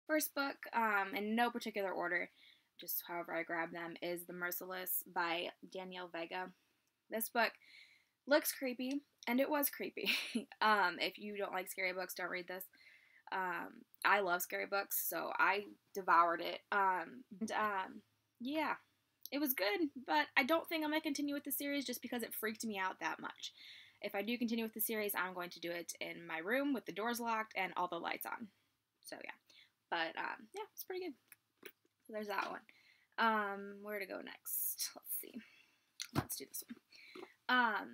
first book, in no particular order, just however I grab them, is The Merciless by Danielle Vega. This book looks creepy, and it was creepy. If you don't like scary books, don't read this. I love scary books, so I devoured it. Yeah, it was good, but I don't think I'm going to continue with the series just because it freaked me out that much. If I do continue with the series, I'm going to do it in my room with the doors locked and all the lights on. So, yeah. But, yeah, it's pretty good. So there's that one. Where to go next? Let's see. Let's do this one.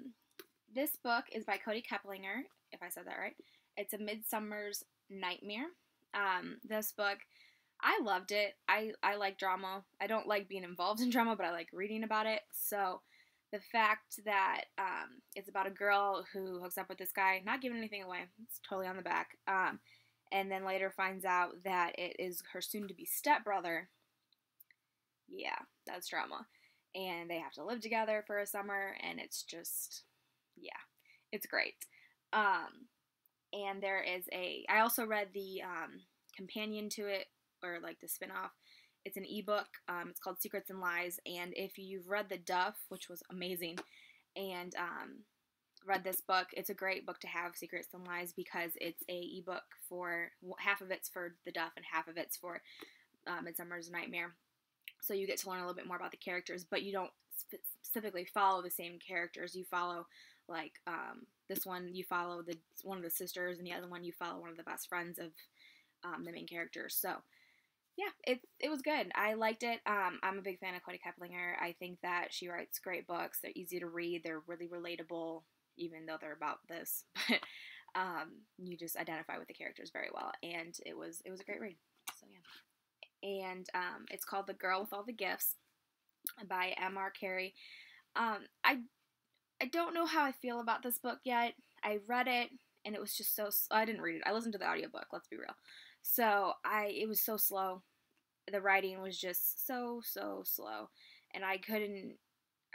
This book is by Cody Keplinger, if I said that right. It's A Midsummer's Nightmare. This book, I loved it. I like drama. I don't like being involved in drama, but I like reading about it. So the fact that it's about a girl who hooks up with this guy, not giving anything away, it's totally on the back, and then later finds out that it is her soon-to-be stepbrother. Yeah, that's drama. And they have to live together for a summer, and it's just, yeah, it's great. And there is I also read the companion to it, or like the spin-off. It's an ebook. It's called Secrets and Lies, and if you've read The Duff, which was amazing, and read this book, it's a great book to have, Secrets and Lies, because it's a ebook for, half of it's for The Duff and half of it's for Midsummer's Nightmare. So you get to learn a little bit more about the characters, but you don't specifically follow the same characters. You follow, like, this one, you follow one of the sisters, and the other one, you follow one of the best friends of the main characters. So, yeah, it was good. I liked it. I'm a big fan of Cody Keplinger. I think that she writes great books. They're easy to read. They're really relatable, even though they're about this. But you just identify with the characters very well, and it was a great read. So, yeah. And it's called The Girl with All the Gifts by M.R. Carey. I don't know how I feel about this book yet. I read it, and it was just so, I didn't read it. I listened to the audiobook, let's be real. So, it was so slow. The writing was just so slow. And I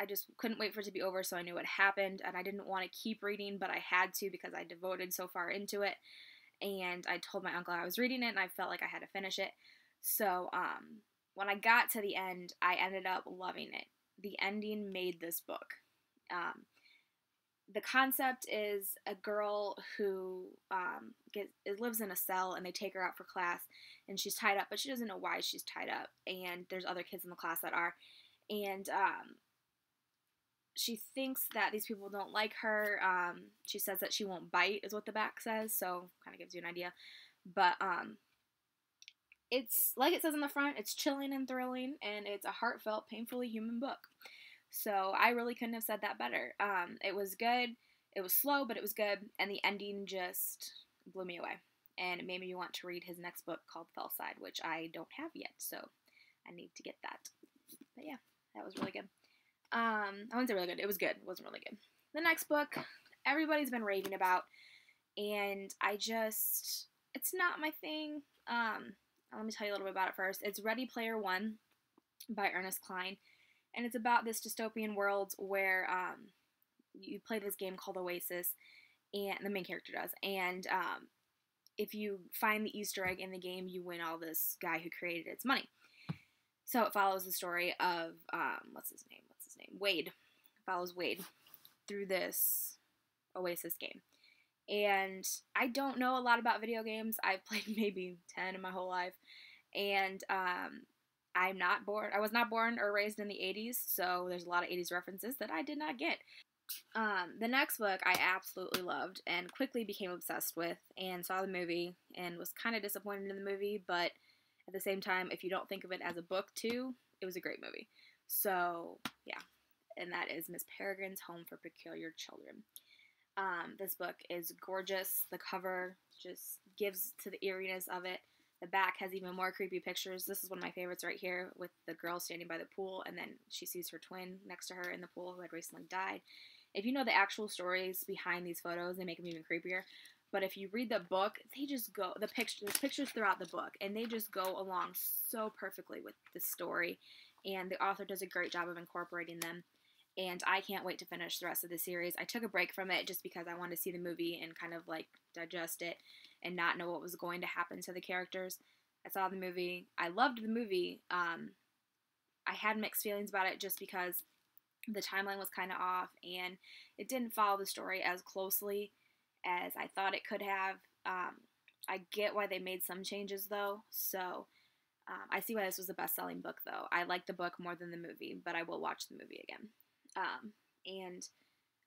just couldn't wait for it to be over, so I knew what happened, and I didn't want to keep reading, but I had to because I devoted so far into it. And I told my uncle I was reading it, and I felt like I had to finish it. So, when I got to the end, I ended up loving it. The ending made this book. The concept is a girl who lives in a cell, and they take her out for class, and she's tied up, but she doesn't know why she's tied up, and there's other kids in the class that are, and she thinks that these people don't like her. She says that she won't bite, is what the back says, so kind of gives you an idea, but it's, like it says on the front, it's chilling and thrilling, and it's a heartfelt, painfully human book. So I really couldn't have said that better. It was good. It was slow, but it was good, and the ending just blew me away. And it made me want to read his next book called Fellside, which I don't have yet, so I need to get that. But yeah, that was really good. I wouldn't say really good. It was good. It wasn't really good. The next book, everybody's been raving about, and it's not my thing. Let me tell you a little bit about it first. It's Ready Player One by Ernest Cline, and it's about this dystopian world where you play this game called Oasis, and the main character does, and if you find the Easter egg in the game, you win all this guy who created its money. So it follows the story of, what's his name? Wade. It follows Wade through this Oasis game. And I don't know a lot about video games. I've played maybe 10 in my whole life. And I was not born or raised in the 80s, so there's a lot of 80s references that I did not get. The next book I absolutely loved and quickly became obsessed with, and saw the movie and was kind of disappointed in the movie, but at the same time, if you don't think of it as a book too, it was a great movie. So, yeah. And that is Miss Peregrine's Home for Peculiar Children. This book is gorgeous. The cover just gives to the eeriness of it. The back has even more creepy pictures. This is one of my favorites right here, with the girl standing by the pool, and then she sees her twin next to her in the pool who had recently died. If you know the actual stories behind these photos, they make them even creepier. But if you read the book, they just go, there's pictures throughout the book, and they just go along so perfectly with the story. And the author does a great job of incorporating them. And I can't wait to finish the rest of the series. I took a break from it just because I wanted to see the movie and kind of like digest it and not know what was going to happen to the characters. I saw the movie. I loved the movie. I had mixed feelings about it just because the timeline was kind of off and it didn't follow the story as closely as I thought it could have. I get why they made some changes though, so I see why this was the best-selling book though. I like the book more than the movie, but I will watch the movie again. And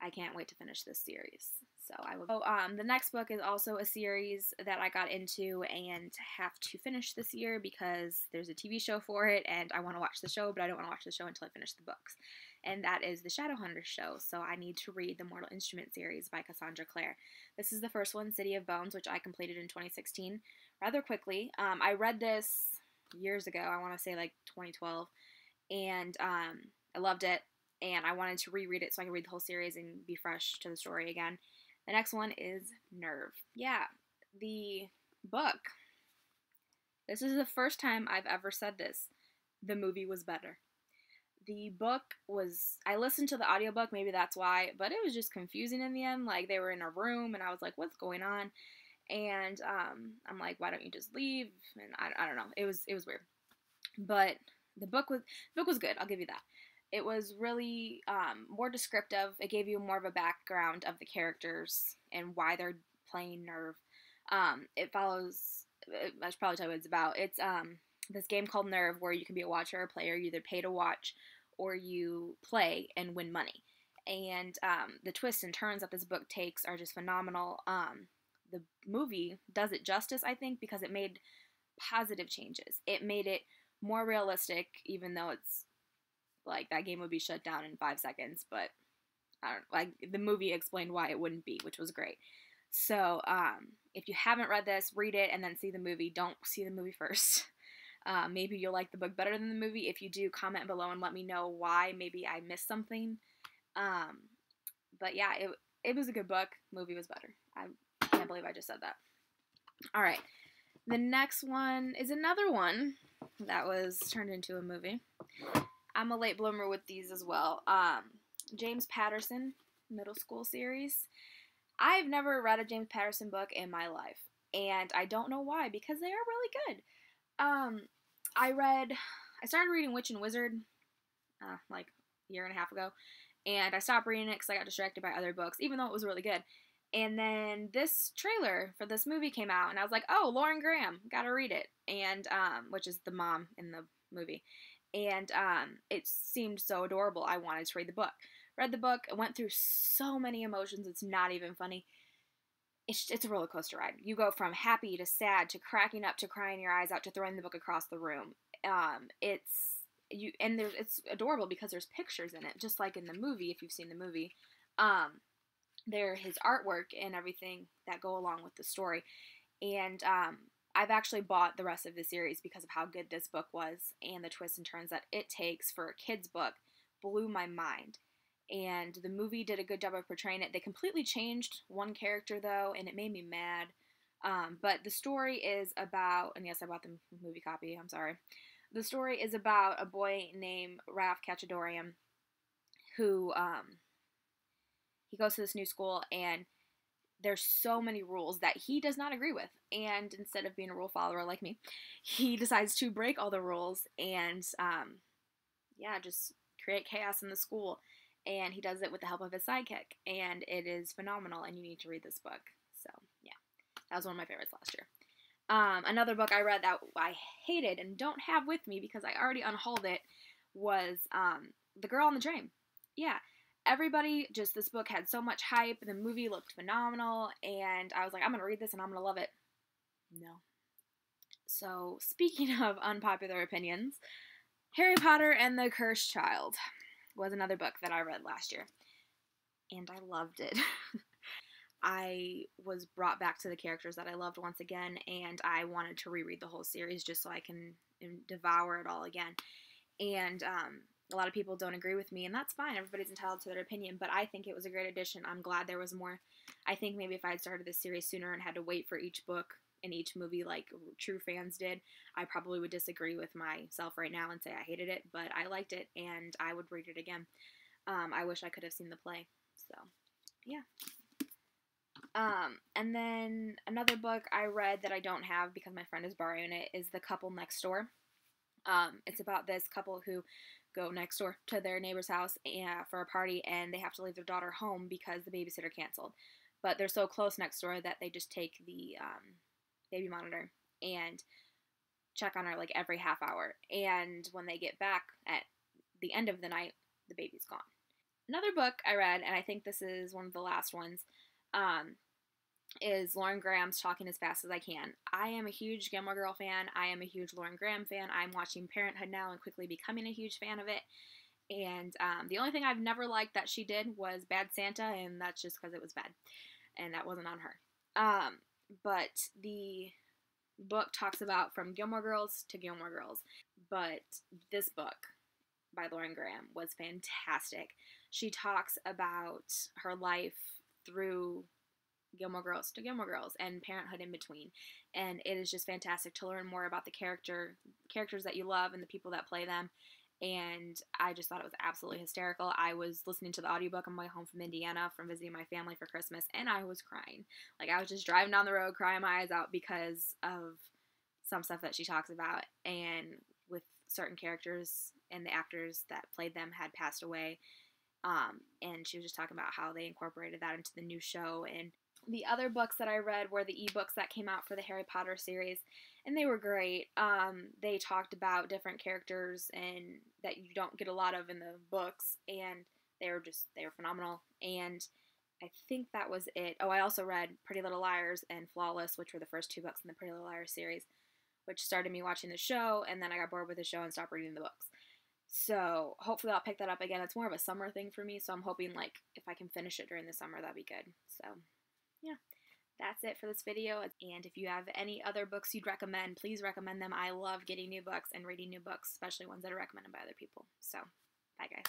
I can't wait to finish this series. So I will. The next book is also a series that I got into and have to finish this year because there's a TV show for it, and I want to watch the show, but I don't want to watch the show until I finish the books. And that is the Shadowhunters show. So I need to read the Mortal Instrument series by Cassandra Clare. This is the first one, City of Bones, which I completed in 2016 rather quickly. I read this years ago. I want to say like 2012, and I loved it. And I wanted to reread it so I could read the whole series and be fresh to the story again. The next one is Nerve. Yeah, the book. This is the first time I've ever said this. The movie was better. The book was, I listened to the audiobook, maybe that's why, but it was just confusing in the end. Like, they were in a room, and I was like, what's going on? And I'm like, why don't you just leave? And I don't know. It was weird. But the book was good. I'll give you that. It was really more descriptive. It gave you more of a background of the characters and why they're playing Nerve. It follows, I should probably tell you what it's about. It's this game called Nerve where you can be a watcher or a player. You either pay to watch or you play and win money. And the twists and turns that this book takes are just phenomenal. The movie does it justice, I think, because it made positive changes. It made it more realistic, even though it's like that game would be shut down in 5 seconds, but I don't like the movie explained why it wouldn't be, which was great. So if you haven't read this, read it and then see the movie. Don't see the movie first. Maybe you'll like the book better than the movie. If you do, comment below and let me know why. Maybe I missed something. But yeah, it was a good book. Movie was better. I can't believe I just said that. All right. The next one is another one that was turned into a movie. I'm a late bloomer with these as well. James Patterson, middle school series. I've never read a James Patterson book in my life, and I don't know why, because they are really good. I started reading Witch and Wizard, like a year and a half ago, and I stopped reading it because I got distracted by other books, even though it was really good. And then this trailer for this movie came out, and I was like, oh, Lauren Graham, gotta read it, and which is the mom in the movie. And it seemed so adorable. I wanted to read the book. Read the book, went through so many emotions, it's not even funny. It's a roller coaster ride. You go from happy to sad to cracking up to crying your eyes out to throwing the book across the room. It's adorable because there's pictures in it, just like in the movie, if you've seen the movie. There his artwork and everything that go along with the story. And I've actually bought the rest of the series because of how good this book was, and the twists and turns that it takes for a kid's book blew my mind. And the movie did a good job of portraying it. They completely changed one character, though, and it made me mad. But the story is about, and yes, I bought the movie copy, I'm sorry. The story is about a boy named Ralph Cachadorian who, he goes to this new school, and there's so many rules that he does not agree with. And instead of being a rule follower like me, he decides to break all the rules and, just create chaos in the school. And he does it with the help of his sidekick. And it is phenomenal, and you need to read this book. So, yeah. That was one of my favorites last year. Another book I read that I hated and don't have with me because I already unhauled it was The Girl on the Train. Yeah. Everybody, this book had so much hype. The movie looked phenomenal. And I was like, I'm going to read this and I'm going to love it. No. So, speaking of unpopular opinions, Harry Potter and the Cursed Child was another book that I read last year. And I loved it. I was brought back to the characters that I loved once again, and I wanted to reread the whole series just so I can devour it all again. And a lot of people don't agree with me, and that's fine. Everybody's entitled to their opinion, but I think it was a great addition. I'm glad there was more. I think maybe if I had started this series sooner and had to wait for each book and each movie like true fans did, I probably would disagree with myself right now and say I hated it, but I liked it, and I would read it again. I wish I could have seen the play. So, yeah. And then another book I read that I don't have because my friend is borrowing it is The Couple Next Door. It's about this couple who go next door to their neighbor's house for a party, and they have to leave their daughter home because the babysitter canceled. But they're so close next door that they just take the baby monitor and check on her like every half hour. And when they get back at the end of the night, the baby's gone. Another book I read, and I think this is one of the last ones, is Lauren Graham's Talking as Fast as I Can. I am a huge Gilmore Girl fan. I am a huge Lauren Graham fan. I'm watching Parenthood now and quickly becoming a huge fan of it. And the only thing I've never liked that she did was Bad Santa, and that's just because it was bad. And that wasn't on her. But the book talks about from Gilmore Girls to Gilmore Girls. But this book by Lauren Graham was fantastic. She talks about her life through Gilmore Girls to Gilmore Girls and Parenthood in between, and it is just fantastic to learn more about the characters that you love and the people that play them. And I just thought it was absolutely hysterical. I was listening to the audiobook on my way home from Indiana from visiting my family for Christmas, and I was crying. Like, I was just driving down the road crying my eyes out because of some stuff that she talks about, and with certain characters and the actors that played them had passed away. And she was just talking about how they incorporated that into the new show. And the other books that I read were the ebooks that came out for the Harry Potter series, and they were great. They talked about different characters and that you don't get a lot of in the books, and they were phenomenal. And I think that was it. Oh, I also read Pretty Little Liars and Flawless, which were the first two books in the Pretty Little Liars series, which started me watching the show, and then I got bored with the show and stopped reading the books. So hopefully I'll pick that up again. It's more of a summer thing for me, so I'm hoping, like, if I can finish it during the summer, that'd be good. So yeah, that's it for this video. And if you have any other books you'd recommend, please recommend them. I love getting new books and reading new books, especially ones that are recommended by other people. So bye, guys.